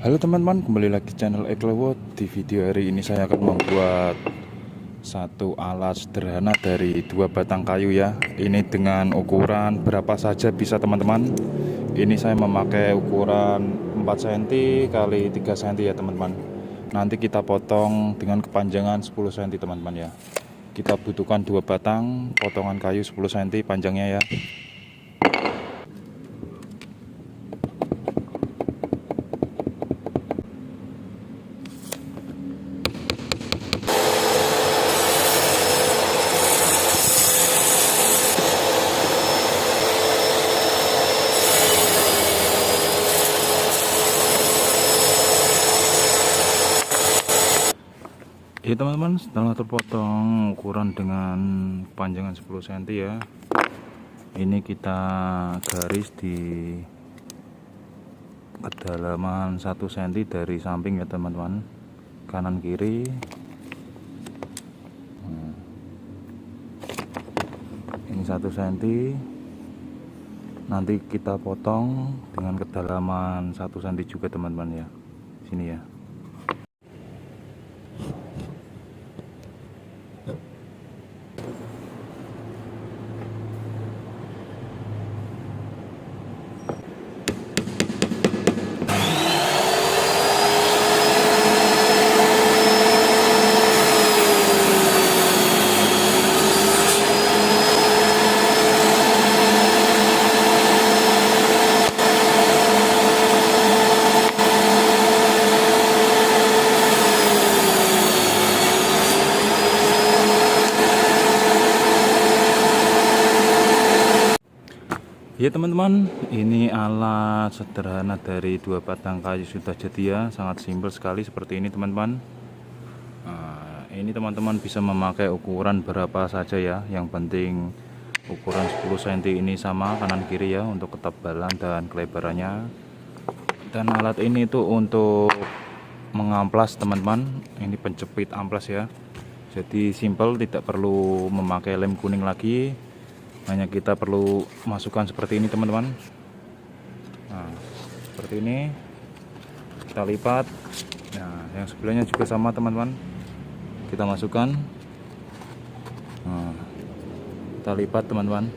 Halo teman-teman, kembali lagi channel Eklewot. Di video hari ini saya akan membuat satu alat sederhana dari dua batang kayu ya. Ini dengan ukuran berapa saja bisa teman-teman. Ini saya memakai ukuran 4 cm kali 3 cm ya teman-teman. Nanti kita potong dengan kepanjangan 10 cm teman-teman ya. Kita butuhkan dua batang potongan kayu 10 cm panjangnya ya. Ya teman-teman, setelah terpotong ukuran dengan panjangan 10 cm ya, ini kita garis di kedalaman 1 cm dari samping ya teman-teman, kanan kiri. Ini 1 cm, nanti kita potong dengan kedalaman 1 cm juga teman-teman ya, sini ya. Ya teman-teman, ini alat sederhana dari dua batang kayu sudah jadi ya, sangat simpel sekali seperti ini teman-teman. Nah, ini teman-teman bisa memakai ukuran berapa saja ya, yang penting ukuran 10 cm ini sama kanan kiri ya untuk ketebalan dan kelebarannya. Dan alat ini tuh untuk mengamplas teman-teman, ini penjepit amplas ya. Jadi simpel, tidak perlu memakai lem kuning lagi. Hanya kita perlu masukkan seperti ini teman-teman. Nah, seperti ini kita lipat. Nah, yang sebelahnya juga sama teman-teman, kita masukkan. Nah, kita lipat teman-teman.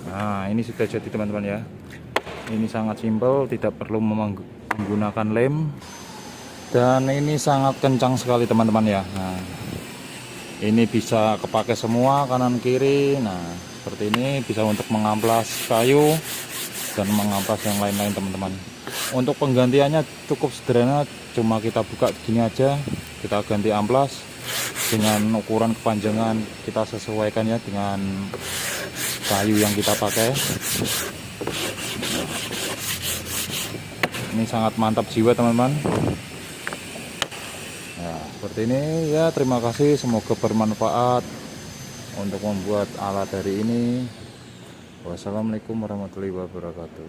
Nah, ini sudah jadi teman-teman ya. Ini sangat simpel, tidak perlu menggunakan lem. Dan ini sangat kencang sekali teman-teman ya. Nah, ini bisa kepakai semua kanan kiri. Nah, seperti ini bisa untuk mengamplas kayu dan mengamplas yang lain-lain teman-teman. Untuk penggantiannya cukup sederhana, cuma kita buka begini aja, kita ganti amplas dengan ukuran kepanjangan kita sesuaikan ya dengan kayu yang kita pakai. Ini sangat mantap jiwa teman-teman. Ya, seperti ini ya. Terima kasih, semoga bermanfaat untuk membuat alat hari ini. Wassalamualaikum warahmatullahi wabarakatuh.